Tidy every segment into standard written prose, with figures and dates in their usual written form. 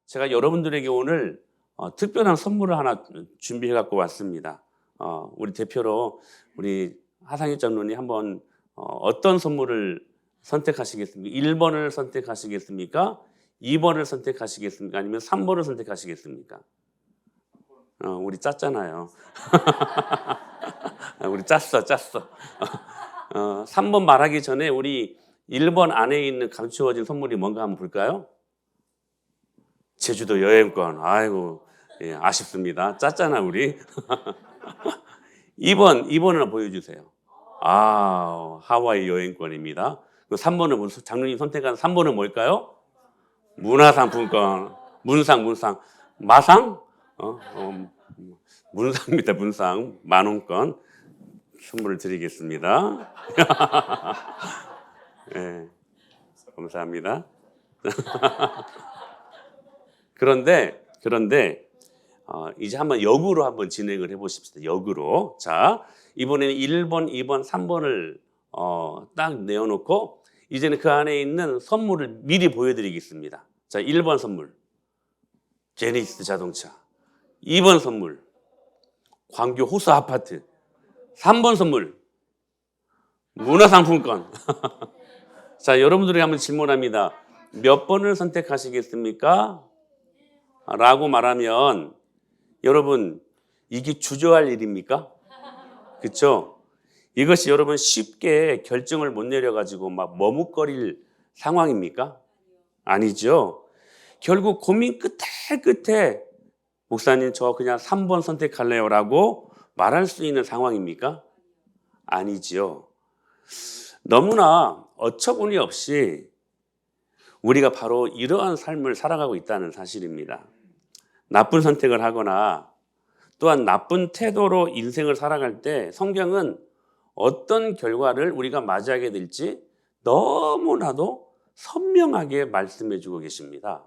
제가 여러분들에게 오늘 특별한 선물을 하나 준비해 갖고 왔습니다. 우리 대표로 우리 하상희 장로님 한번 어떤 선물을 선택하시겠습니까? 1번을 선택하시겠습니까? 2번을 선택하시겠습니까? 아니면 3번을 선택하시겠습니까? 우리 짰잖아요. 우리 짰어. 3번 말하기 전에 우리 1번 안에 있는 감추어진 선물이 뭔가 한번 볼까요? 제주도 여행권. 아이고, 예, 아쉽습니다. 짰잖아, 우리. 2번을 보여주세요. 하와이 여행권입니다. 3번은, 장로님 선택한 3번은 뭘까요? 문화상품권. 문상. 마상? 문상입니다, 문상. 10,000원권 선물을 드리겠습니다. 네, 감사합니다. 그런데 이제 한번 역으로 한번 진행을 해보십시다. 역으로. 자, 이번에는 1번, 2번, 3번을 딱 내어놓고 이제는 그 안에 있는 선물을 미리 보여드리겠습니다. 자, 1번 선물 제네시스 자동차, 2번 선물 광교 호수 아파트, 3번 선물 문화상품권. 자, 여러분들이 한번 질문합니다. 몇 번을 선택하시겠습니까? 라고 말하면 여러분, 이게 주저할 일입니까? 그렇죠? 이것이 여러분 쉽게 결정을 못 내려가지고 막 머뭇거릴 상황입니까? 아니죠. 결국 고민 끝에 목사님 저 그냥 3번 선택할래요 라고 말할 수 있는 상황입니까? 아니죠. 너무나 어처구니 없이 우리가 바로 이러한 삶을 살아가고 있다는 사실입니다. 나쁜 선택을 하거나 또한 나쁜 태도로 인생을 살아갈 때 성경은 어떤 결과를 우리가 맞이하게 될지 너무나도 선명하게 말씀해 주고 계십니다.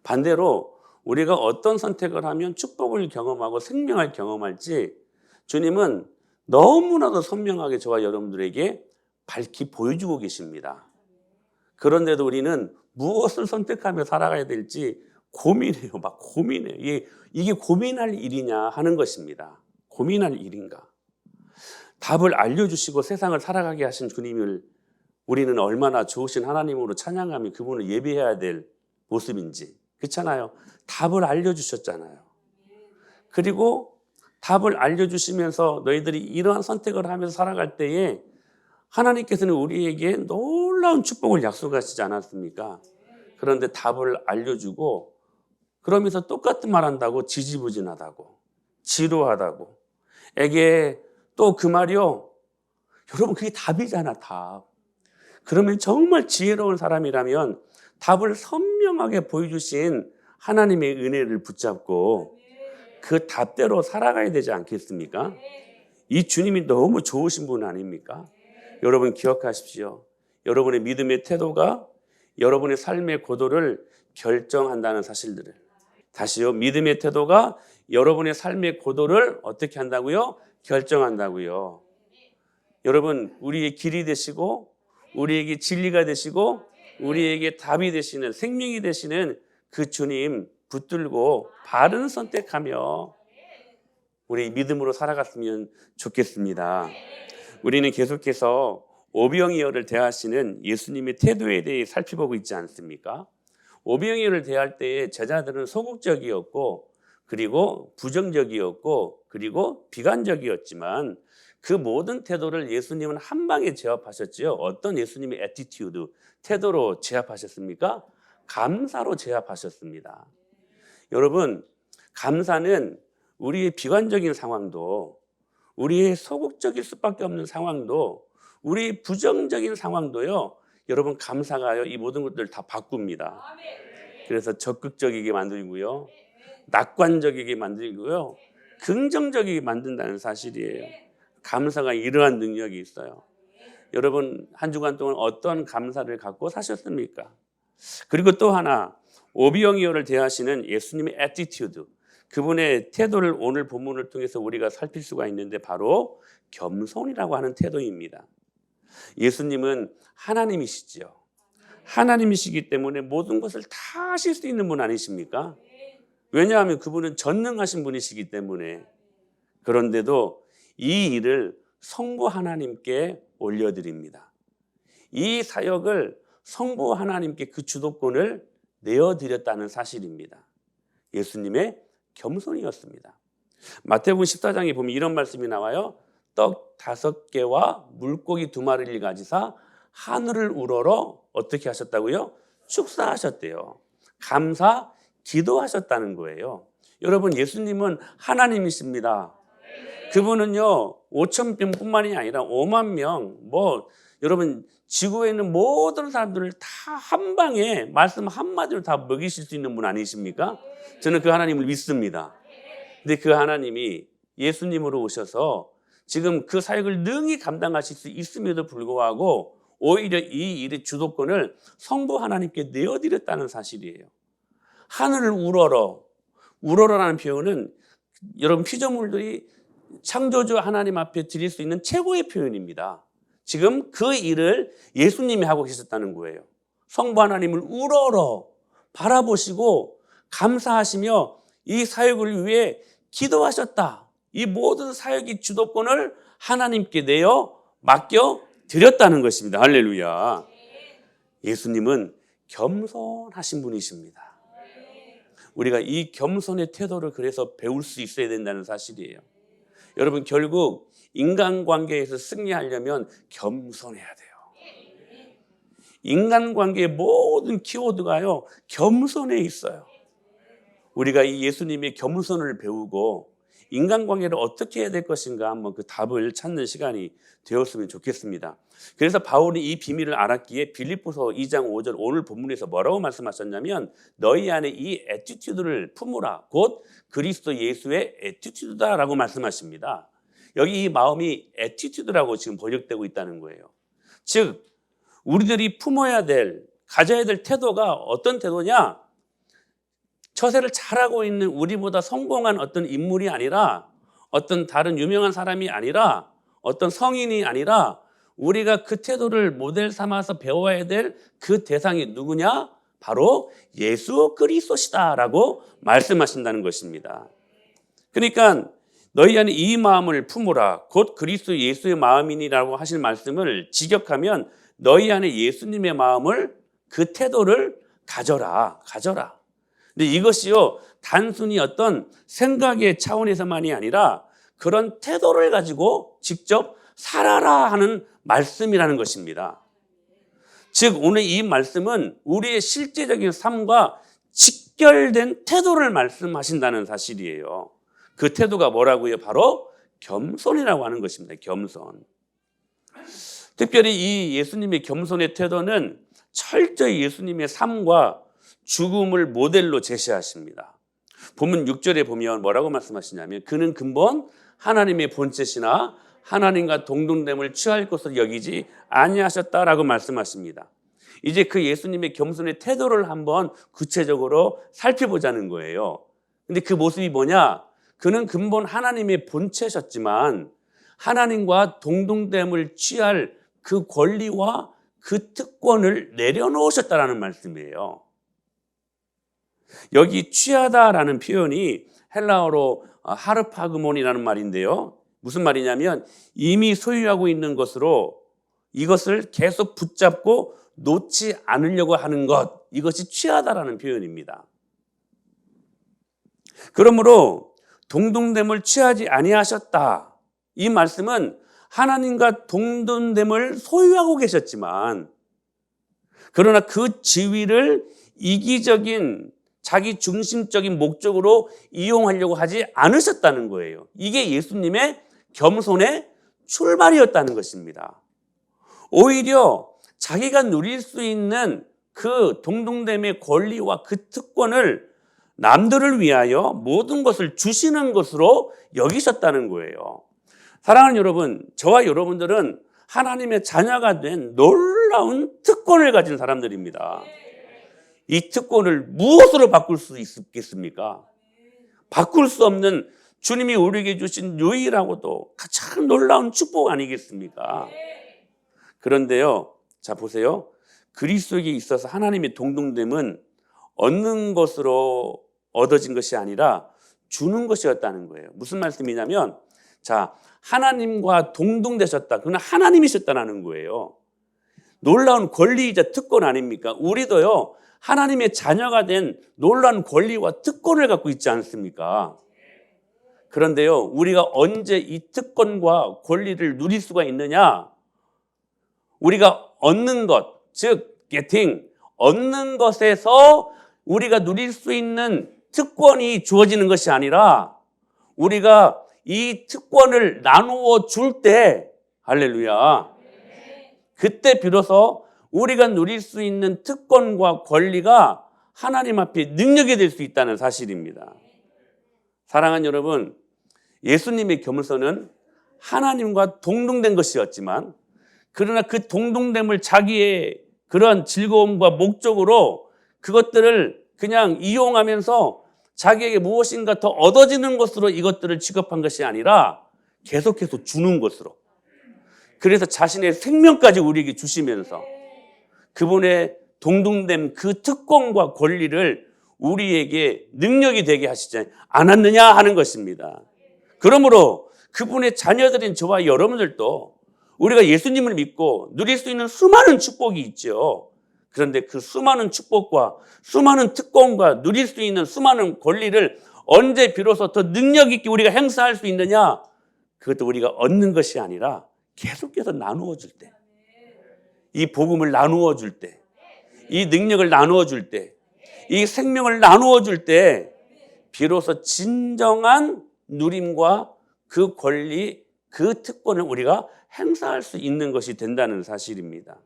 반대로 우리가 어떤 선택을 하면 축복을 경험하고 생명을 경험할지 주님은 너무나도 선명하게 저와 여러분들에게 밝히 보여주고 계십니다. 그런데도 우리는 무엇을 선택하며 살아가야 될지 고민해요. 이게 고민할 일이냐 하는 것입니다. 고민할 일인가? 답을 알려주시고 세상을 살아가게 하신 주님을 우리는 얼마나 좋으신 하나님으로 찬양하며 그분을 예배해야 될 모습인지. 그렇잖아요. 답을 알려주셨잖아요. 그리고 답을 알려주시면서 너희들이 이러한 선택을 하면서 살아갈 때에 하나님께서는 우리에게 놀라운 축복을 약속하시지 않았습니까? 그런데 답을 알려주고 그러면서 똑같은 말 한다고 지지부진하다고 지루하다고 에게 또 그 말이요. 여러분 그게 답이잖아. 답. 그러면 정말 지혜로운 사람이라면 답을 선명하게 보여주신 하나님의 은혜를 붙잡고 그 답대로 살아가야 되지 않겠습니까? 이 주님이 너무 좋으신 분 아닙니까? 여러분 기억하십시오. 여러분의 믿음의 태도가 여러분의 삶의 고도를 결정한다는 사실들을. 다시요. 믿음의 태도가 여러분의 삶의 고도를 어떻게 한다고요? 결정한다고요. 여러분 우리의 길이 되시고 우리에게 진리가 되시고 우리에게 답이 되시는 생명이 되시는 그 주님 붙들고 바른 선택하며 우리 믿음으로 살아갔으면 좋겠습니다. 우리는 계속해서 오병이어를 대하시는 예수님의 태도에 대해 살펴보고 있지 않습니까? 오병이어를 대할 때에 제자들은 소극적이었고 그리고 부정적이었고 그리고 비관적이었지만 그 모든 태도를 예수님은 한 방에 제압하셨지요. 어떤 예수님의 애티튜드, 태도로 제압하셨습니까? 감사로 제압하셨습니다. 여러분, 감사는 우리의 비관적인 상황도 우리의 소극적일 수밖에 없는 상황도 우리 부정적인 상황도요. 여러분 감사가요. 이 모든 것들을 다 바꿉니다. 그래서 적극적이게 만들고요. 낙관적이게 만들고요. 긍정적이게 만든다는 사실이에요. 감사가 이러한 능력이 있어요. 여러분 한 주간 동안 어떤 감사를 갖고 사셨습니까? 그리고 또 하나 오병이어를 대하시는 예수님의 애티튜드 그분의 태도를 오늘 본문을 통해서 우리가 살필 수가 있는데 바로 겸손이라고 하는 태도입니다. 예수님은 하나님이시죠. 하나님이시기 때문에 모든 것을 다 하실 수 있는 분 아니십니까? 왜냐하면 그분은 전능하신 분이시기 때문에. 그런데도 이 일을 성부 하나님께 올려드립니다. 이 사역을 성부 하나님께 그 주도권을 내어드렸다는 사실입니다. 예수님의 겸손이었습니다. 마태복음 14장에 보면 이런 말씀이 나와요. 떡 5개와 물고기 2마리를 가지사 하늘을 우러러 어떻게 하셨다고요? 축사하셨대요. 감사 기도하셨다는 거예요. 여러분, 예수님은 하나님이십니다. 그분은요 5,000명뿐만이 아니라 5만 명, 여러분 지구에 있는 모든 사람들을 다 한 방에 말씀 한마디로 다 먹이실 수 있는 분 아니십니까? 저는 그 하나님을 믿습니다. 근데 그 하나님이 예수님으로 오셔서 지금 그 사역을 능히 감당하실 수 있음에도 불구하고 오히려 이 일의 주도권을 성부 하나님께 내어드렸다는 사실이에요. 하늘을 우러러라는 표현은 여러분 피조물들이 창조주 하나님 앞에 드릴 수 있는 최고의 표현입니다. 지금 그 일을 예수님이 하고 계셨다는 거예요. 성부 하나님을 우러러 바라보시고 감사하시며 이 사역을 위해 기도하셨다. 이 모든 사역의 주도권을 하나님께 내어 맡겨 드렸다는 것입니다. 할렐루야. 예수님은 겸손하신 분이십니다. 우리가 이 겸손의 태도를 그래서 배울 수 있어야 된다는 사실이에요. 여러분, 결국 인간관계에서 승리하려면 겸손해야 돼요. 인간관계의 모든 키워드가요 겸손에 있어요. 우리가 이 예수님의 겸손을 배우고 인간관계를 어떻게 해야 될 것인가 한번 그 답을 찾는 시간이 되었으면 좋겠습니다. 그래서 바울이 이 비밀을 알았기에 빌립보서 2장 5절 오늘 본문에서 뭐라고 말씀하셨냐면 너희 안에 이 애티튜드를 품으라. 곧 그리스도 예수의 애티튜드다라고 말씀하십니다. 여기 이 마음이 애티튜드라고 지금 번역되고 있다는 거예요. 즉 우리들이 품어야 될, 가져야 될 태도가 어떤 태도냐? 처세를 잘하고 있는 우리보다 성공한 어떤 인물이 아니라, 어떤 다른 유명한 사람이 아니라, 어떤 성인이 아니라 우리가 그 태도를 모델 삼아서 배워야 될 그 대상이 누구냐? 바로 예수 그리스도시다라고 말씀하신다는 것입니다. 그러니까 너희 안에 이 마음을 품으라. 곧 그리스도 예수의 마음이니라고 하실 말씀을 직역하면 너희 안에 예수님의 마음을, 그 태도를 가져라. 근데 이것이요 단순히 어떤 생각의 차원에서만이 아니라 그런 태도를 가지고 직접 살아라 하는 말씀이라는 것입니다. 즉 오늘 이 말씀은 우리의 실제적인 삶과 직결된 태도를 말씀하신다는 사실이에요. 그 태도가 뭐라고요? 바로 겸손이라고 하는 것입니다. 겸손. 특별히 이 예수님의 겸손의 태도는 철저히 예수님의 삶과 죽음을 모델로 제시하십니다. 본문 6절에 보면 뭐라고 말씀하시냐면 그는 근본 하나님의 본체시나 하나님과 동등됨을 취할 것으로 여기지 아니하셨다라고 말씀하십니다. 이제 그 예수님의 겸손의 태도를 한번 구체적으로 살펴보자는 거예요. 근데 그 모습이 뭐냐? 그는 근본 하나님의 본체셨지만 하나님과 동등됨을 취할 그 권리와 그 특권을 내려놓으셨다라는 말씀이에요. 여기 취하다라는 표현이 헬라어로 하르파그몬이라는 말인데요. 무슨 말이냐면 이미 소유하고 있는 것으로 이것을 계속 붙잡고 놓지 않으려고 하는 것, 이것이 취하다라는 표현입니다. 그러므로 동등됨을 취하지 아니하셨다. 이 말씀은 하나님과 동등됨을 소유하고 계셨지만 그러나 그 지위를 이기적인 자기 중심적인 목적으로 이용하려고 하지 않으셨다는 거예요. 이게 예수님의 겸손의 출발이었다는 것입니다. 오히려 자기가 누릴 수 있는 그 동등됨의 권리와 그 특권을 남들을 위하여 모든 것을 주시는 것으로 여기셨다는 거예요. 사랑하는 여러분, 저와 여러분들은 하나님의 자녀가 된 놀라운 특권을 가진 사람들입니다. 이 특권을 무엇으로 바꿀 수 있겠습니까? 바꿀 수 없는 주님이 우리에게 주신 유일하고도 가장 놀라운 축복 아니겠습니까? 그런데요, 자 보세요. 그리스도에게 있어서 하나님의 동등됨은 얻는 것으로 얻어진 것이 아니라 주는 것이었다는 거예요. 무슨 말씀이냐면, 자, 하나님과 동등되셨다. 그는 하나님이셨다는 거예요. 놀라운 권리이자 특권 아닙니까? 우리도요, 하나님의 자녀가 된 놀라운 권리와 특권을 갖고 있지 않습니까? 그런데요, 우리가 언제 이 특권과 권리를 누릴 수가 있느냐? 우리가 얻는 것, 즉 getting, 얻는 것에서 우리가 누릴 수 있는 특권이 주어지는 것이 아니라 우리가 이 특권을 나누어 줄 때, 할렐루야, 그때 비로소 우리가 누릴 수 있는 특권과 권리가 하나님 앞에 능력이 될 수 있다는 사실입니다. 사랑하는 여러분, 예수님의 겸손은 하나님과 동등된 것이었지만, 그러나 그 동등됨을 자기의 그런 즐거움과 목적으로 그것들을 그냥 이용하면서 자기에게 무엇인가 더 얻어지는 것으로 이것들을 취급한 것이 아니라 계속해서 주는 것으로, 그래서 자신의 생명까지 우리에게 주시면서 그분의 동등됨, 그 특권과 권리를 우리에게 능력이 되게 하시지 않았느냐 하는 것입니다. 그러므로 그분의 자녀들인 저와 여러분들도 우리가 예수님을 믿고 누릴 수 있는 수많은 축복이 있죠. 그런데 그 수많은 축복과 수많은 특권과 누릴 수 있는 수많은 권리를 언제 비로소 더 능력 있게 우리가 행사할 수 있느냐? 그것도 우리가 얻는 것이 아니라 계속해서 나누어 줄 때, 이 복음을 나누어 줄 때, 이 능력을 나누어 줄 때, 이 생명을 나누어 줄 때 비로소 진정한 누림과 그 권리, 그 특권을 우리가 행사할 수 있는 것이 된다는 사실입니다.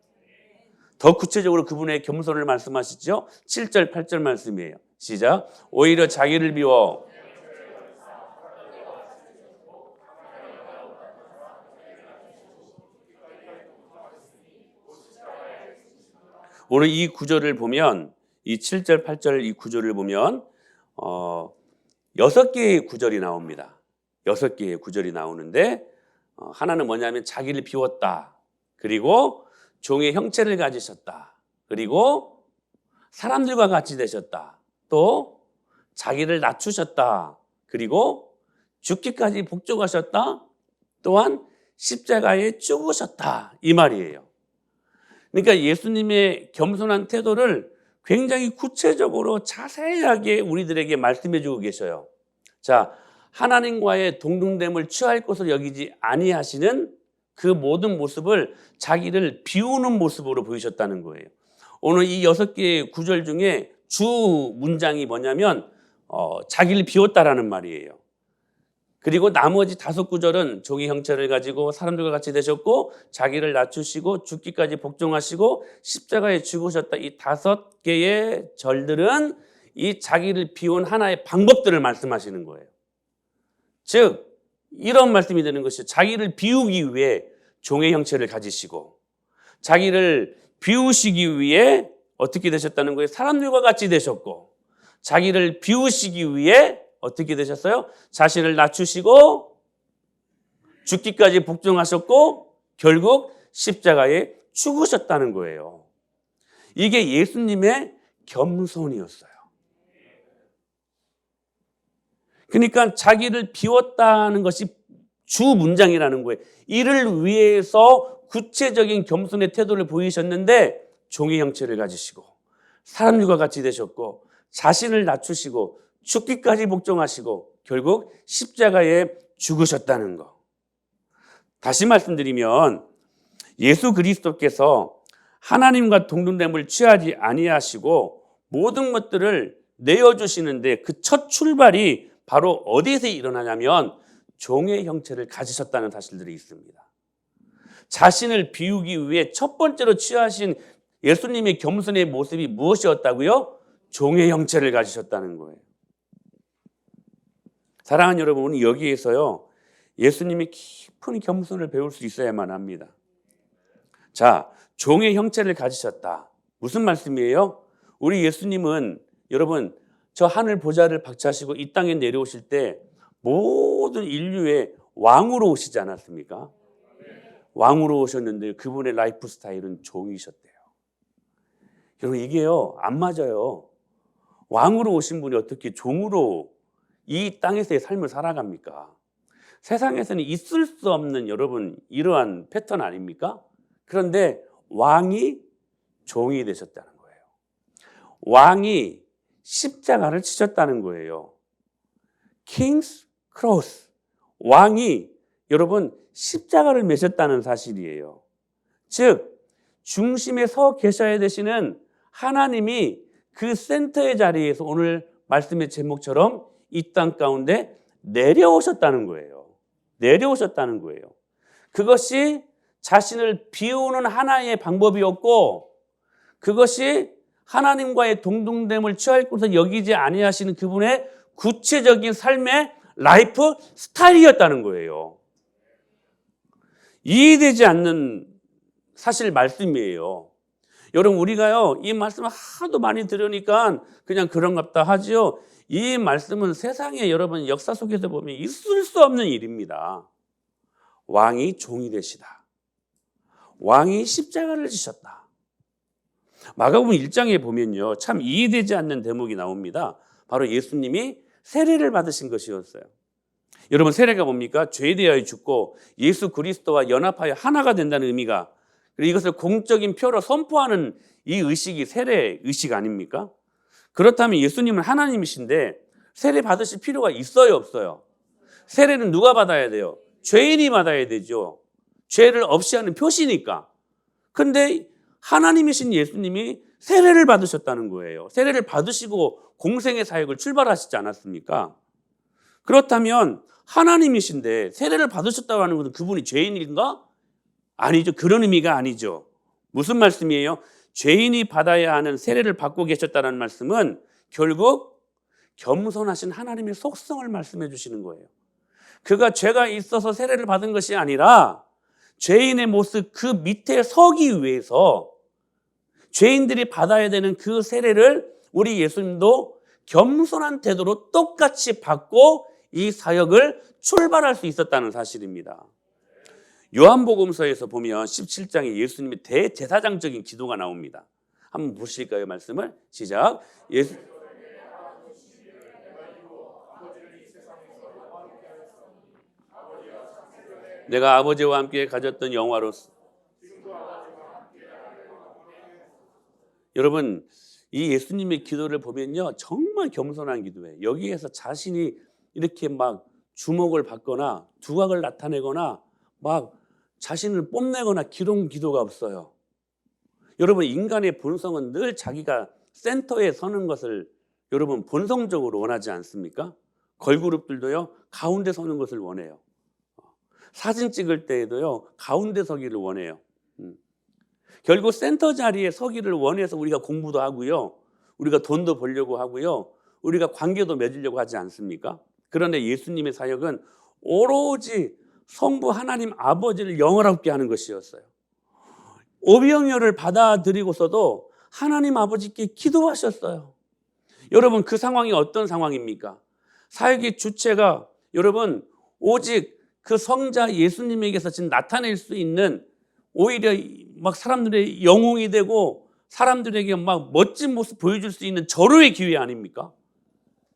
더 구체적으로 그분의 겸손을 말씀하시죠. 7절, 8절 말씀이에요. 시작. 오히려 자기를 비워 오늘 이 구절을 보면, 이 7절, 8절 이 구절을 보면 6개의 구절이 나옵니다. 6개의 구절이 나오는데 하나는 뭐냐면 자기를 비웠다. 그리고 종의 형체를 가지셨다. 그리고 사람들과 같이 되셨다. 또 자기를 낮추셨다. 그리고 죽기까지 복종하셨다. 또한 십자가에 죽으셨다. 이 말이에요. 그러니까 예수님의 겸손한 태도를 굉장히 구체적으로 자세하게 우리들에게 말씀해 주고 계셔요. 자, 하나님과의 동등됨을 취할 것을 여기지 아니하시는 그 모든 모습을 자기를 비우는 모습으로 보이셨다는 거예요. 오늘 이 6개의 구절 중에 주 문장이 뭐냐면 자기를 비웠다라는 말이에요. 그리고 나머지 5구절은 종의 형체를 가지고 사람들과 같이 되셨고 자기를 낮추시고 죽기까지 복종하시고 십자가에 죽으셨다. 이 5개의 절들은 이 자기를 비운 하나의 방법들을 말씀하시는 거예요. 즉 이런 말씀이 되는 것이죠. 자기를 비우기 위해 종의 형체를 가지시고 자기를 비우시기 위해 어떻게 되셨다는 거예요? 사람들과 같이 되셨고 자기를 비우시기 위해 어떻게 되셨어요? 자신을 낮추시고 죽기까지 복종하셨고 결국 십자가에 죽으셨다는 거예요. 이게 예수님의 겸손이었어요. 그러니까 자기를 비웠다는 것이 주 문장이라는 거예요. 이를 위해서 구체적인 겸손의 태도를 보이셨는데 종의 형체를 가지시고 사람들과 같이 되셨고 자신을 낮추시고 죽기까지 복종하시고 결국 십자가에 죽으셨다는 것. 다시 말씀드리면 예수 그리스도께서 하나님과 동등됨을 취하지 아니하시고 모든 것들을 내어주시는데 그 첫 출발이 바로 어디에서 일어나냐면 종의 형체를 가지셨다는 사실들이 있습니다. 자신을 비우기 위해 첫 번째로 취하신 예수님의 겸손의 모습이 무엇이었다고요? 종의 형체를 가지셨다는 거예요. 사랑하는 여러분, 여기에서요 예수님이 깊은 겸손을 배울 수 있어야만 합니다. 자, 종의 형체를 가지셨다. 무슨 말씀이에요? 우리 예수님은 여러분 저 하늘 보좌를 박차시고 이 땅에 내려오실 때 모든 인류의 왕으로 오시지 않았습니까? 왕으로 오셨는데 그분의 라이프 스타일은 종이셨대요. 여러분 이게요 안 맞아요. 왕으로 오신 분이 어떻게 종으로 이 땅에서의 삶을 살아갑니까? 세상에서는 있을 수 없는 여러분 이러한 패턴 아닙니까? 그런데 왕이 종이 되셨다는 거예요. 왕이 십자가를 치셨다는 거예요. King's Cross. 왕이 여러분 십자가를 메셨다는 사실이에요. 즉 중심에 서 계셔야 되시는 하나님이 그 센터의 자리에서 오늘 말씀의 제목처럼 이 땅 가운데 내려오셨다는 거예요. 내려오셨다는 거예요. 그것이 자신을 비우는 하나의 방법이었고 그것이 하나님과의 동등됨을 취할 것으로 여기지 아니하시는 그분의 구체적인 삶의 라이프 스타일이었다는 거예요. 이해되지 않는 사실 말씀이에요. 여러분 우리가요 이 말씀을 하도 많이 들으니까 그냥 그런갑다 하죠. 이 말씀은 세상에 여러분 역사 속에서 보면 있을 수 없는 일입니다. 왕이 종이 되시다. 왕이 십자가를 지셨다. 마가복음 1장에 보면요 참 이해되지 않는 대목이 나옵니다. 바로 예수님이 세례를 받으신 것이었어요. 여러분 세례가 뭡니까? 죄에 대하여 죽고 예수 그리스도와 연합하여 하나가 된다는 의미가, 그리고 이것을 공적인 표로 선포하는 이 의식이 세례 의식 아닙니까? 그렇다면 예수님은 하나님이신데 세례 받으실 필요가 있어요 없어요? 세례는 누가 받아야 돼요? 죄인이 받아야 되죠. 죄를 없이 하는 표시니까. 근데 하나님이신 예수님이 세례를 받으셨다는 거예요. 세례를 받으시고 공생의 사역을 출발하시지 않았습니까? 그렇다면 하나님이신데 세례를 받으셨다고 하는 것은 그분이 죄인인가? 아니죠. 그런 의미가 아니죠. 무슨 말씀이에요? 죄인이 받아야 하는 세례를 받고 계셨다는 말씀은 결국 겸손하신 하나님의 속성을 말씀해 주시는 거예요. 그가 죄가 있어서 세례를 받은 것이 아니라 죄인의 모습 그 밑에 서기 위해서 죄인들이 받아야 되는 그 세례를 우리 예수님도 겸손한 태도로 똑같이 받고 이 사역을 출발할 수 있었다는 사실입니다. 요한복음서에서 보면 17장에 예수님의 대제사장적인 기도가 나옵니다. 한번 보실까요? 말씀을 시작. 내가 아버지와 함께 가졌던 영화로서. 여러분 이 예수님의 기도를 보면요 정말 겸손한 기도예요. 여기에서 자신이 이렇게 막 주목을 받거나 두각을 나타내거나 막 자신을 뽐내거나 기록 기도가 없어요. 여러분 인간의 본성은 늘 자기가 센터에 서는 것을 여러분 본성적으로 원하지 않습니까? 걸그룹들도요 가운데 서는 것을 원해요. 사진 찍을 때에도요 가운데 서기를 원해요. 결국 센터 자리에 서기를 원해서 우리가 공부도 하고요, 우리가 돈도 벌려고 하고요, 우리가 관계도 맺으려고 하지 않습니까? 그런데 예수님의 사역은 오로지 성부 하나님 아버지를 영원롭게 하는 것이었어요. 오병이어를 받아들이고서도 하나님 아버지께 기도하셨어요. 여러분 그 상황이 어떤 상황입니까? 사역의 주체가 여러분 오직 그 성자 예수님에게서 지금 나타낼 수 있는, 오히려 막 사람들의 영웅이 되고 사람들에게 막 멋진 모습 보여줄 수 있는 절호의 기회 아닙니까?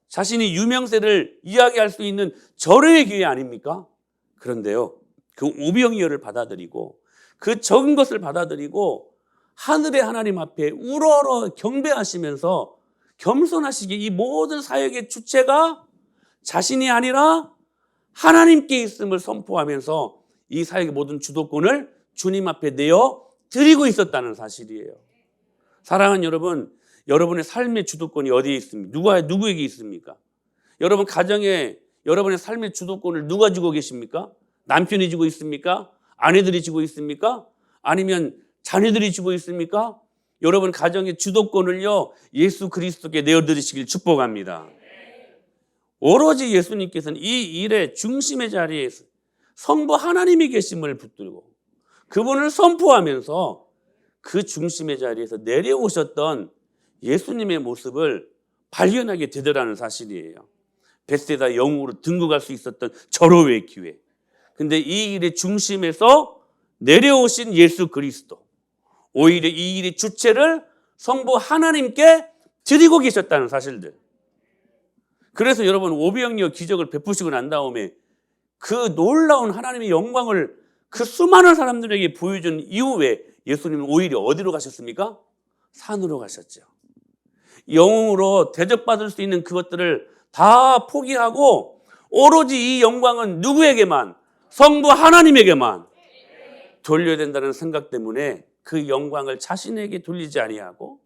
자신이 유명세를 이야기할 수 있는 절호의 기회 아닙니까? 그런데요 그 오병이어를 받아들이고 그 적은 것을 받아들이고 하늘의 하나님 앞에 우러러 경배하시면서 겸손하시게 이 모든 사역의 주체가 자신이 아니라 하나님께 있음을 선포하면서 이 사역의 모든 주도권을 주님 앞에 내어 드리고 있었다는 사실이에요. 사랑하는 여러분, 여러분의 삶의 주도권이 어디에 있습니까? 누구에게 있습니까? 여러분 가정에 여러분의 삶의 주도권을 누가 쥐고 계십니까? 남편이 쥐고 있습니까? 아내들이 쥐고 있습니까? 아니면 자녀들이 쥐고 있습니까? 여러분 가정의 주도권을요 예수 그리스도께 내어드리시길 축복합니다. 오로지 예수님께서는 이 일의 중심의 자리에서 성부 하나님이 계심을 붙들고 그분을 선포하면서 그 중심의 자리에서 내려오셨던 예수님의 모습을 발견하게 되더라는 사실이에요. 벳세다 영웅으로 등극할 수 있었던 절호의 기회. 근데 이 일의 중심에서 내려오신 예수 그리스도, 오히려 이 일의 주체를 성부 하나님께 드리고 계셨다는 사실들. 그래서 여러분 오병이어 기적을 베푸시고 난 다음에 그 놀라운 하나님의 영광을 그 수많은 사람들에게 보여준 이후에 예수님은 오히려 어디로 가셨습니까? 산으로 가셨죠. 영웅으로 대접받을 수 있는 그것들을 다 포기하고 오로지 이 영광은 누구에게만? 성부 하나님에게만 돌려야 된다는 생각 때문에 그 영광을 자신에게 돌리지 아니하고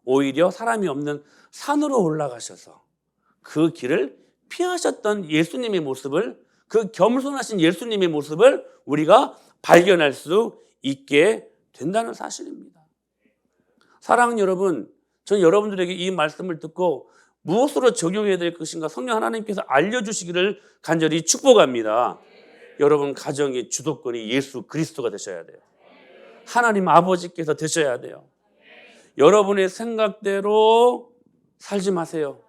오히려 사람이 없는 산으로 올라가셔서 그 길을 피하셨던 예수님의 모습을, 그 겸손하신 예수님의 모습을 우리가 발견할 수 있게 된다는 사실입니다. 사랑하는 여러분, 저는 여러분들에게 이 말씀을 듣고 무엇으로 적용해야 될 것인가 성령 하나님께서 알려주시기를 간절히 축복합니다. 여러분 가정의 주도권이 예수 그리스도가 되셔야 돼요. 하나님 아버지께서 되셔야 돼요. 여러분의 생각대로 살지 마세요.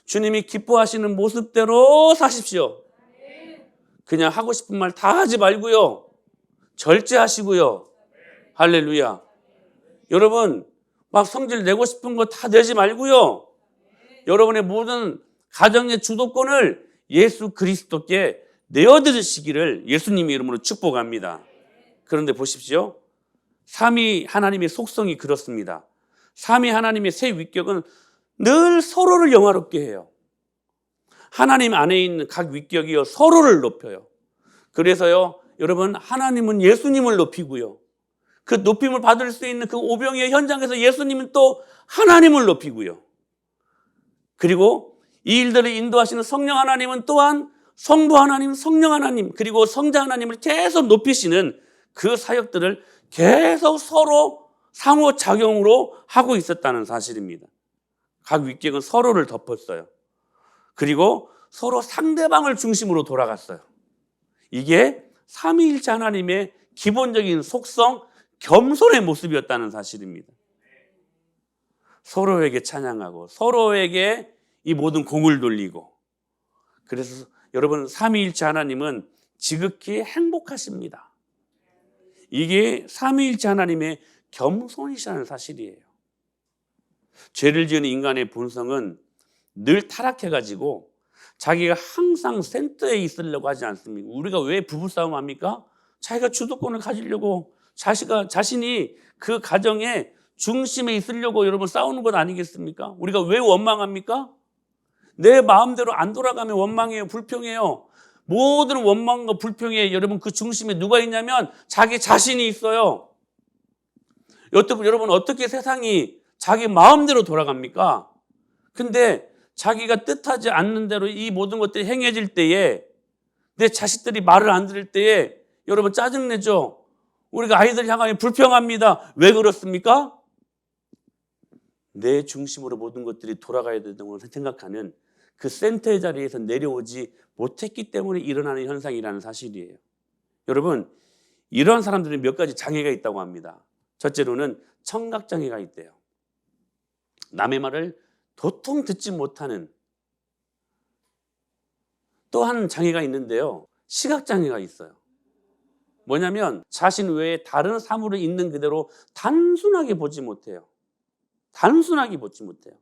주님이 기뻐하시는 모습대로 사십시오. 그냥 하고 싶은 말 다 하지 말고요. 절제하시고요. 할렐루야. 여러분 막 성질 내고 싶은 거 다 내지 말고요. 여러분의 모든 가정의 주도권을 예수 그리스도께 내어드리시기를 예수님의 이름으로 축복합니다. 그런데 보십시오. 삼위 하나님의 속성이 그렇습니다. 삼위 하나님의 세 위격은 늘 서로를 영화롭게 해요. 하나님 안에 있는 각 위격이요 서로를 높여요. 그래서요 여러분 하나님은 예수님을 높이고요. 그 높임을 받을 수 있는 그 오병이어 현장에서 예수님은 또 하나님을 높이고요. 그리고 이 일들을 인도하시는 성령 하나님은 또한 성부 하나님, 성령 하나님, 그리고 성자 하나님을 계속 높이시는 그 사역들을 계속 서로 상호작용으로 하고 있었다는 사실입니다. 각 위격은 서로를 덮었어요. 그리고 서로 상대방을 중심으로 돌아갔어요. 이게 삼위일체 하나님의 기본적인 속성, 겸손의 모습이었다는 사실입니다. 서로에게 찬양하고 서로에게 이 모든 공을 돌리고, 그래서 여러분 삼위일체 하나님은 지극히 행복하십니다. 이게 삼위일체 하나님의 겸손이시라는 사실이에요. 죄를 지은 인간의 본성은 늘 타락해가지고 자기가 항상 센터에 있으려고 하지 않습니까? 우리가 왜 부부싸움 합니까? 자기가 주도권을 가지려고, 자신이 그 가정의 중심에 있으려고 여러분 싸우는 것 아니겠습니까? 우리가 왜 원망합니까? 내 마음대로 안 돌아가면 원망해요, 불평해요. 모든 원망과 불평에 여러분 그 중심에 누가 있냐면 자기 자신이 있어요. 여러분 어떻게 세상이 자기 마음대로 돌아갑니까? 근데 자기가 뜻하지 않는 대로 이 모든 것들이 행해질 때에, 내 자식들이 말을 안 들을 때에 여러분 짜증내죠. 우리가 아이들 향하여 불평합니다. 왜 그렇습니까? 내 중심으로 모든 것들이 돌아가야 된다고 생각하는 그 센터의 자리에서 내려오지 못했기 때문에 일어나는 현상이라는 사실이에요. 여러분 이런 사람들은 몇 가지 장애가 있다고 합니다. 첫째로는 청각장애가 있대요. 남의 말을 도통 듣지 못하는 또 한 장애가 있는데요. 시각장애가 있어요. 뭐냐면 자신 외에 다른 사물을 있는 그대로 단순하게 보지 못해요. 단순하게 보지 못해요.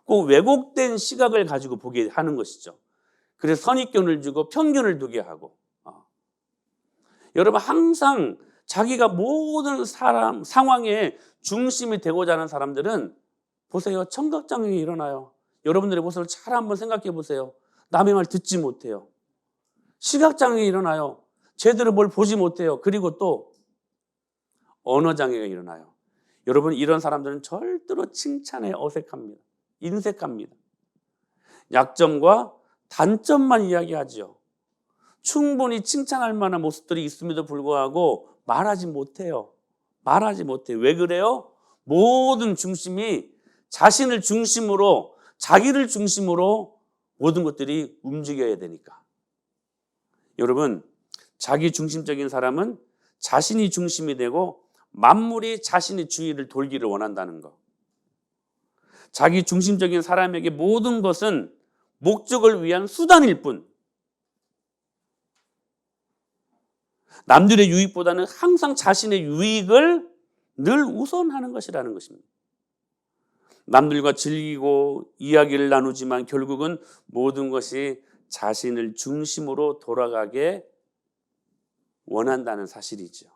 꼭 왜곡된 시각을 가지고 보게 하는 것이죠. 그래서 선입견을 주고 편견을 두게 하고. 여러분 항상 자기가 모든 상황의 중심이 되고자 하는 사람들은 보세요. 청각장애가 일어나요. 여러분들의 모습을 잘 한번 생각해 보세요. 남의 말 듣지 못해요. 시각장애가 일어나요. 제대로 뭘 보지 못해요. 그리고 또 언어장애가 일어나요. 여러분 이런 사람들은 절대로 칭찬에 어색합니다. 인색합니다. 약점과 단점만 이야기하죠. 충분히 칭찬할 만한 모습들이 있음에도 불구하고 말하지 못해요. 말하지 못해요. 왜 그래요? 모든 중심이 자신을 중심으로, 자기를 중심으로 모든 것들이 움직여야 되니까. 여러분 자기 중심적인 사람은 자신이 중심이 되고 만물이 자신의 주위를 돌기를 원한다는 것. 자기 중심적인 사람에게 모든 것은 목적을 위한 수단일 뿐, 남들의 유익보다는 항상 자신의 유익을 늘 우선하는 것이라는 것입니다. 남들과 즐기고 이야기를 나누지만 결국은 모든 것이 자신을 중심으로 돌아가게 원한다는 사실이죠.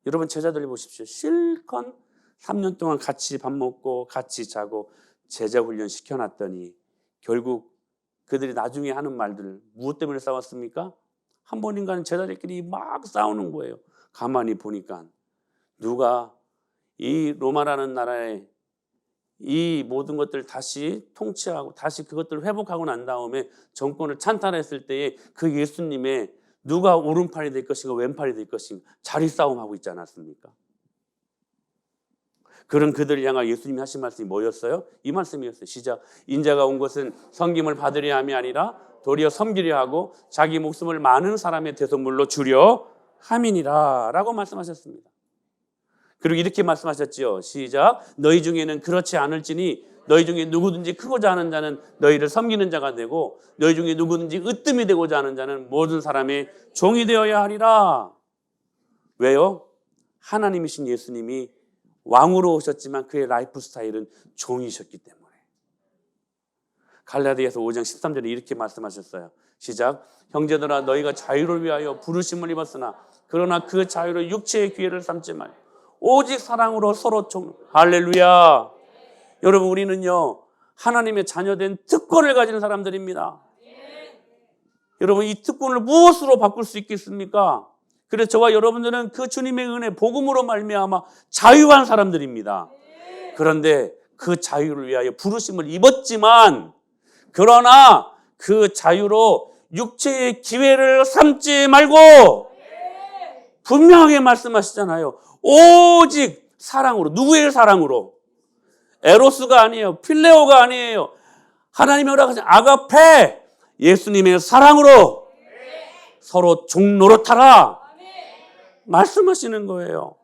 여러분 제자들 보십시오. 실컷 3년 동안 같이 밥 먹고 같이 자고 제자 훈련 시켜놨더니 결국 그들이 나중에 하는 말들 무엇 때문에 싸웠습니까? 한 번인가는 제자들끼리 막 싸우는 거예요. 가만히 보니까 누가 이 로마라는 나라에 이 모든 것들을 다시 통치하고 다시 그것들을 회복하고 난 다음에 정권을 찬탈했을 때에 그 예수님의 누가 오른팔이 될 것인가 왼팔이 될 것인가 자리 싸움하고 있지 않았습니까? 그런 그들을 향한 예수님이 하신 말씀이 뭐였어요? 이 말씀이었어요. 시작. 인자가 온 것은 섬김을 받으려 함이 아니라 도리어 섬기려 하고 자기 목숨을 많은 사람의 대속물로 주려 함이니라 라고 말씀하셨습니다. 그리고 이렇게 말씀하셨죠. 시작. 너희 중에는 그렇지 않을지니 너희 중에 누구든지 크고자 하는 자는 너희를 섬기는 자가 되고 너희 중에 누구든지 으뜸이 되고자 하는 자는 모든 사람의 종이 되어야 하리라. 왜요? 하나님이신 예수님이 왕으로 오셨지만 그의 라이프 스타일은 종이셨기 때문에. 갈라디아서 5장 13절에 이렇게 말씀하셨어요. 시작. 형제들아 너희가 자유를 위하여 부르심을 입었으나 그러나 그 자유를 육체의 기회를 삼지 말고 오직 사랑으로 서로 할렐루야. 여러분 우리는요 하나님의 자녀된 특권을 가진 사람들입니다. 여러분 이 특권을 무엇으로 바꿀 수 있겠습니까? 그래서 저와 여러분들은 그 주님의 은혜 복음으로 말미암아 자유한 사람들입니다. 그런데 그 자유를 위하여 부르심을 입었지만 그러나 그 자유로 육체의 기회를 삼지 말고 분명하게 말씀하시잖아요. 오직 사랑으로. 누구의 사랑으로? 에로스가 아니에요. 필레오가 아니에요. 하나님이 허락하신 아가페 예수님의 사랑으로 서로 종노릇하라 말씀하시는 거예요.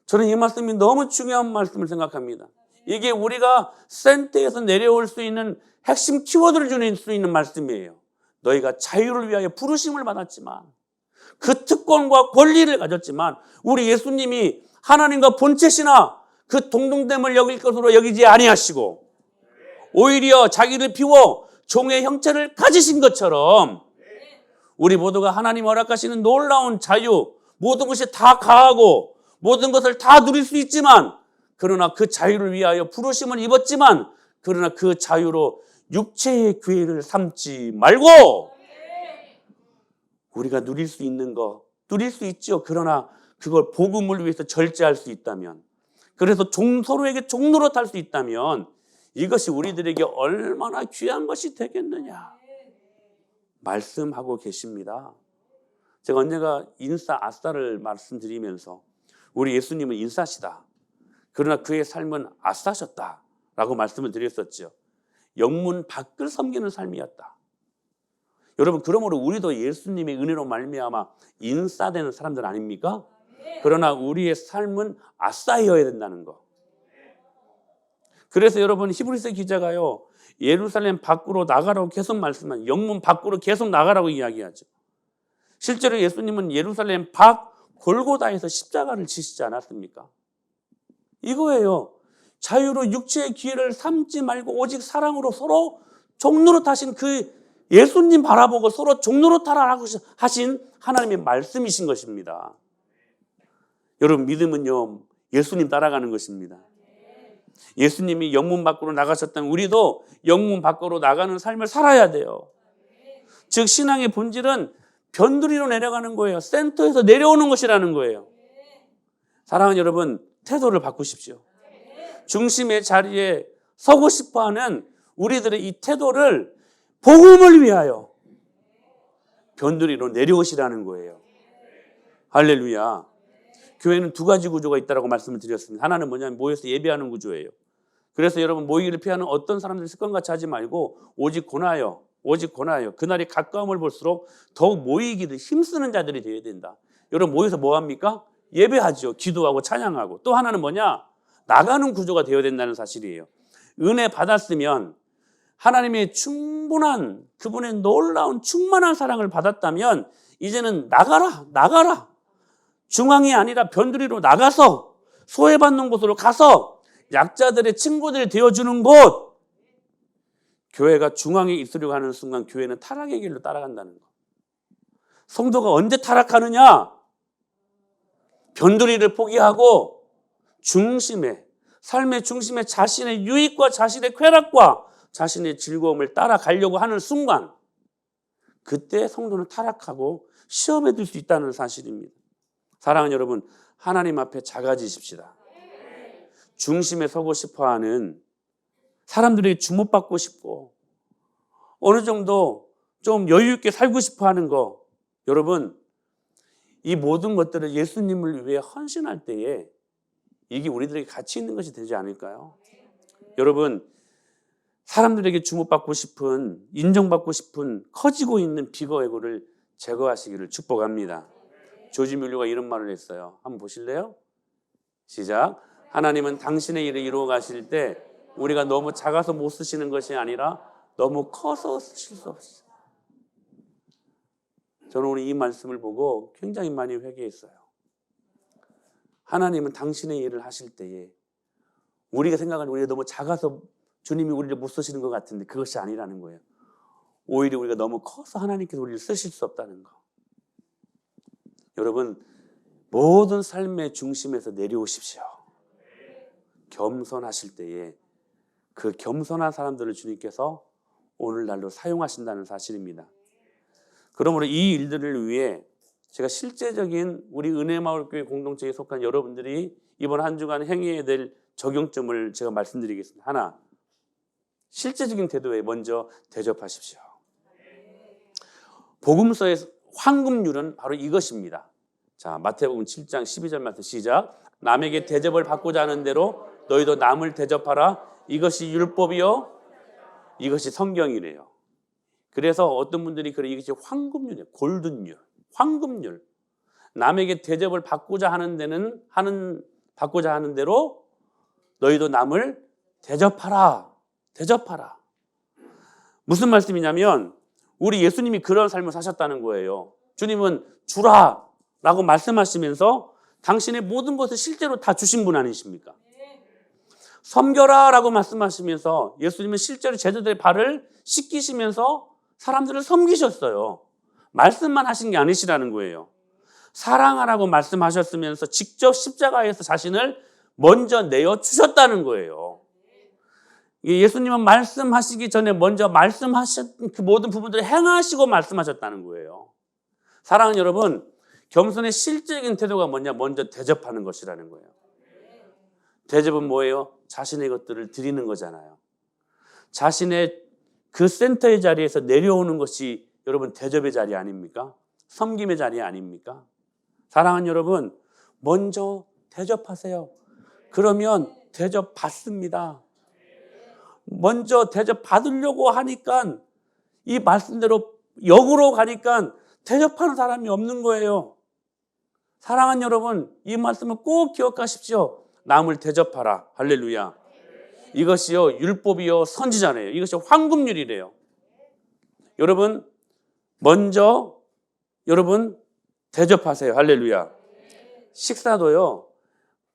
저는 이 말씀이 너무 중요한 말씀을 생각합니다. 이게 우리가 센터에서 내려올 수 있는 핵심 키워드를 줄 수 있는 말씀이에요. 너희가 자유를 위하여 부르심을 받았지만 그 특권과 권리를 가졌지만 우리 예수님이 하나님과 본체시나 그 동등됨을 여길 것으로 여기지 아니하시고 오히려 자기를 비워 종의 형체를 가지신 것처럼 우리 모두가 하나님 허락하시는 놀라운 자유, 모든 것이 다 가하고 모든 것을 다 누릴 수 있지만 그러나 그 자유를 위하여 부르심을 입었지만 그러나 그 자유로 육체의 기회를 삼지 말고 우리가 누릴 수 있는 거 누릴 수 있죠. 그러나 그걸 복음을 위해서 절제할 수 있다면 그래서 서로에게 종노릇할 수 있다면 이것이 우리들에게 얼마나 귀한 것이 되겠느냐 말씀하고 계십니다. 제가 언젠가 인싸 아싸를 말씀드리면서 우리 예수님은 인싸시다. 그러나 그의 삶은 아싸셨다라고 말씀을 드렸었죠. 영문 밖을 섬기는 삶이었다. 여러분 그러므로 우리도 예수님의 은혜로 말미암아 인싸되는 사람들 아닙니까? 그러나 우리의 삶은 아싸여야 된다는 거. 그래서 여러분 히브리서 기자가요 예루살렘 밖으로 나가라고 계속 말씀한 영문 밖으로 계속 나가라고 이야기하죠. 실제로 예수님은 예루살렘 밖 골고다에서 십자가를 지시지 않았습니까? 이거예요. 자유로 육체의 기회를 삼지 말고 오직 사랑으로 서로 종노릇하신 그 예수님 바라보고 서로 종노릇하라고 하신 하나님의 말씀이신 것입니다. 여러분 믿음은요 예수님 따라가는 것입니다. 예수님이 영문 밖으로 나가셨다면 우리도 영문 밖으로 나가는 삶을 살아야 돼요. 즉 신앙의 본질은 변두리로 내려가는 거예요. 센터에서 내려오는 것이라는 거예요. 사랑하는 여러분 태도를 바꾸십시오. 중심의 자리에 서고 싶어하는 우리들의 이 태도를 복음을 위하여 변두리로 내려오시라는 거예요. 할렐루야. 교회는 두 가지 구조가 있다고 말씀을 드렸습니다. 하나는 뭐냐면 모여서 예배하는 구조예요. 그래서 여러분 모이기를 피하는 어떤 사람들 습관같이 하지 말고 오직 권하여 그날이 가까움을 볼수록 더욱 모이기를 힘쓰는 자들이 되어야 된다. 여러분 모여서 뭐 합니까? 예배하죠. 기도하고 찬양하고. 또 하나는 뭐냐? 나가는 구조가 되어야 된다는 사실이에요. 은혜 받았으면 하나님의 충분한 그분의 놀라운 충만한 사랑을 받았다면 이제는 나가라. 중앙이 아니라 변두리로 나가서 소외받는 곳으로 가서 약자들의 친구들이 되어주는 곳. 교회가 중앙에 있으려고 하는 순간 교회는 타락의 길로 따라간다는 거. 성도가 언제 타락하느냐? 변두리를 포기하고 삶의 중심에 자신의 유익과 자신의 쾌락과 자신의 즐거움을 따라가려고 하는 순간, 그때 성도는 타락하고 시험에 들 수 있다는 사실입니다. 사랑하는 여러분, 하나님 앞에 작아지십시다. 중심에 서고 싶어하는, 사람들에게 주목받고 싶고 어느 정도 좀 여유 있게 살고 싶어하는 거, 여러분, 이 모든 것들을 예수님을 위해 헌신할 때에 이게 우리들에게 가치 있는 것이 되지 않을까요? 여러분, 사람들에게 주목받고 싶은, 인정받고 싶은 커지고 있는 비거에고를 제거하시기를 축복합니다. 조지 뮬러가 이런 말을 했어요. 한번 보실래요? 시작. 하나님은 당신의 일을 이루어 가실 때 우리가 너무 작아서 못 쓰시는 것이 아니라 너무 커서 쓰실 수 없어요. 저는 오늘 이 말씀을 보고 굉장히 많이 회개했어요. 하나님은 당신의 일을 하실 때에 우리가 생각하는, 우리가 너무 작아서 주님이 우리를 못 쓰시는 것 같은데 그것이 아니라는 거예요. 오히려 우리가 너무 커서 하나님께서 우리를 쓰실 수 없다는 거. 여러분, 모든 삶의 중심에서 내려오십시오. 겸손하실 때에 그 겸손한 사람들을 주님께서 오늘날로 사용하신다는 사실입니다. 그러므로 이 일들을 위해 제가 실제적인 우리 은혜마을교회 공동체에 속한 여러분들이 이번 한 주간 행해야 될 적용점을 제가 말씀드리겠습니다. 하나, 실제적인 태도에 먼저 대접하십시오. 복음서의 황금률은 바로 이것입니다. 자, 마태복음 7장 12절 말씀 시작. 남에게 대접을 받고자 하는 대로 너희도 남을 대접하라. 이것이 율법이요, 이것이 성경이래요. 그래서 어떤 분들이 그래, 이것이 황금률이에요. 골든률, 황금률. 남에게 대접을 받고자 하는 대로 너희도 남을 대접하라. 대접하라. 무슨 말씀이냐면 우리 예수님이 그런 삶을 사셨다는 거예요. 주님은 주라 라고 말씀하시면서 당신의 모든 것을 실제로 다 주신 분 아니십니까? 섬겨라 라고 말씀하시면서 예수님은 실제로 제자들의 발을 씻기시면서 사람들을 섬기셨어요. 말씀만 하신 게 아니시라는 거예요. 사랑하라고 말씀하셨으면서 직접 십자가에서 자신을 먼저 내어주셨다는 거예요. 예수님은 말씀하시기 전에 먼저 말씀하신 그 모든 부분들을 행하시고 말씀하셨다는 거예요. 사랑하는 여러분, 겸손의 실질적인 태도가 뭐냐? 먼저 대접하는 것이라는 거예요. 대접은 뭐예요? 자신의 것들을 드리는 거잖아요. 자신의 그 센터의 자리에서 내려오는 것이 여러분 대접의 자리 아닙니까? 섬김의 자리 아닙니까? 사랑하는 여러분, 먼저 대접하세요. 그러면 대접 받습니다. 먼저 대접 받으려고 하니까 이 말씀대로 역으로 가니까 대접하는 사람이 없는 거예요. 사랑하는 여러분, 이 말씀을 꼭 기억하십시오. 남을 대접하라. 할렐루야. 이것이요 율법이요 선지자네요. 이것이 황금률이래요. 여러분, 먼저 여러분 대접하세요. 할렐루야. 식사도요,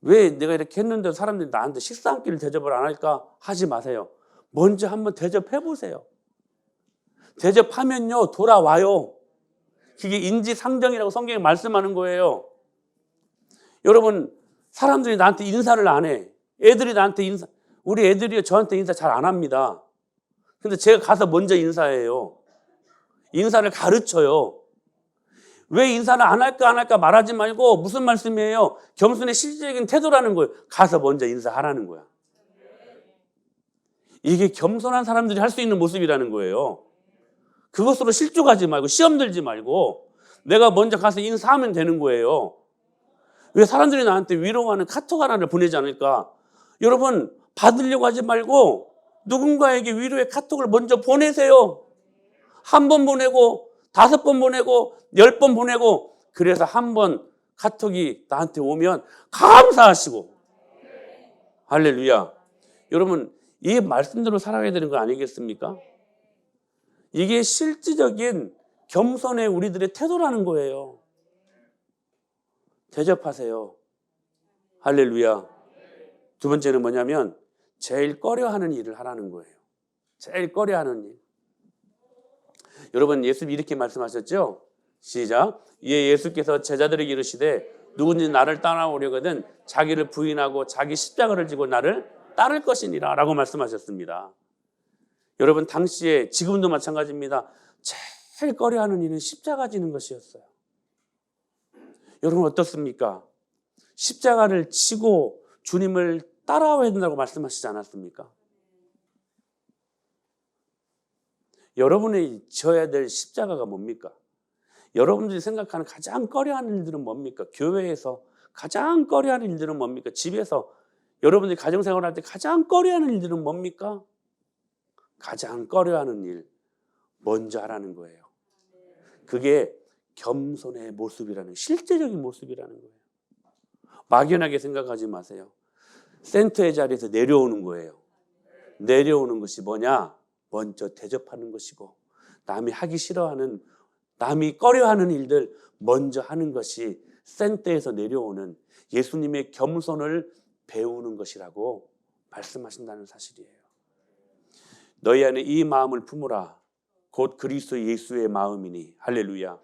왜 내가 이렇게 했는데 사람들이 나한테 식사 한 끼를 대접을 안 할까 하지 마세요. 먼저 한번 대접해 보세요. 대접하면요 돌아와요. 그게 인지상정이라고 성경이 말씀하는 거예요. 여러분, 사람들이 나한테 인사를 안 해. 애들이 나한테 우리 애들이 저한테 인사 잘 안 합니다. 근데 제가 가서 먼저 인사해요. 인사를 가르쳐요. 왜 인사를 안 할까 말하지 말고 무슨 말씀이에요? 겸손의 실질적인 태도라는 거예요. 가서 먼저 인사하라는 거야. 이게 겸손한 사람들이 할 수 있는 모습이라는 거예요. 그것으로 실족하지 말고 시험 들지 말고 내가 먼저 가서 인사하면 되는 거예요. 왜 사람들이 나한테 위로하는 카톡 하나를 보내지 않을까? 여러분, 받으려고 하지 말고 누군가에게 위로의 카톡을 먼저 보내세요. 한 번 보내고 5번 보내고 10번 보내고, 그래서 한 번 카톡이 나한테 오면 감사하시고. 할렐루야. 여러분, 이 말씀대로 살아가야 되는 거 아니겠습니까? 이게 실질적인 겸손의 우리들의 태도라는 거예요. 대접하세요. 할렐루야. 두 번째는 뭐냐면 제일 꺼려하는 일을 하라는 거예요. 제일 꺼려하는 일. 여러분 예수님이 이렇게 말씀하셨죠? 시작. 이에 예수께서 제자들에게 이르시되 누구든지 나를 따라오려거든 자기를 부인하고 자기 십자가를 지고 나를 따를 것이니라 라고 말씀하셨습니다. 여러분 당시에 지금도 마찬가지입니다. 제일 꺼려하는 일은 십자가 지는 것이었어요. 여러분 어떻습니까? 십자가를 지고 주님을 따라와야 된다고 말씀하시지 않았습니까? 여러분이 져야 될 십자가가 뭡니까? 여러분들이 생각하는 가장 꺼려하는 일들은 뭡니까? 교회에서 가장 꺼려하는 일들은 뭡니까? 집에서 여러분들이 가정생활할 때 가장 꺼려하는 일들은 뭡니까? 가장 꺼려하는 일 먼저 하라는 거예요. 그게 겸손의 모습이라는, 실제적인 모습이라는 거예요. 막연하게 생각하지 마세요. 센터의 자리에서 내려오는 거예요. 내려오는 것이 뭐냐? 먼저 대접하는 것이고 남이 하기 싫어하는, 남이 꺼려하는 일들 먼저 하는 것이 센터에서 내려오는 예수님의 겸손을 배우는 것이라고 말씀하신다는 사실이에요. 너희 안에 이 마음을 품으라. 곧 그리스도 예수의 마음이니. 할렐루야.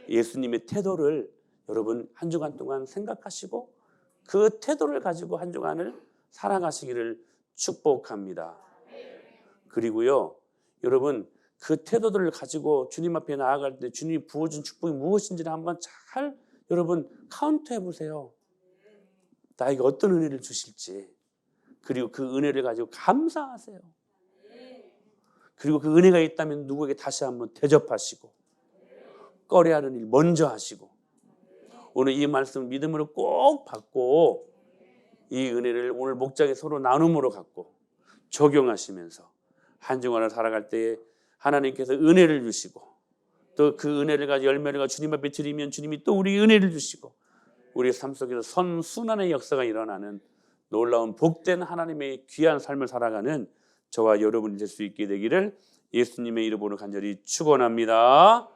예수님의 태도를 여러분 한 주간 동안 생각하시고 그 태도를 가지고 한 주간을 살아가시기를 축복합니다. 그리고요, 여러분 그 태도들을 가지고 주님 앞에 나아갈 때 주님이 부어준 축복이 무엇인지를 한번 잘 여러분 카운트해 보세요. 나에게 어떤 은혜를 주실지. 그리고 그 은혜를 가지고 감사하세요. 그리고 그 은혜가 있다면 누구에게 다시 한번 대접하시고 꺼려하는 일 먼저 하시고 오늘 이 말씀을 믿음으로 꼭 받고 이 은혜를 오늘 목장에 서로 나눔으로 갖고 적용하시면서 한 주간을 살아갈 때에 하나님께서 은혜를 주시고 또 그 은혜를 가지고 열매를 가지고 주님 앞에 드리면 주님이 또 우리 은혜를 주시고 우리의 삶 속에서 선순환의 역사가 일어나는 놀라운 복된 하나님의 귀한 삶을 살아가는 저와 여러분이 될 수 있게 되기를 예수님의 이름으로 간절히 축원합니다.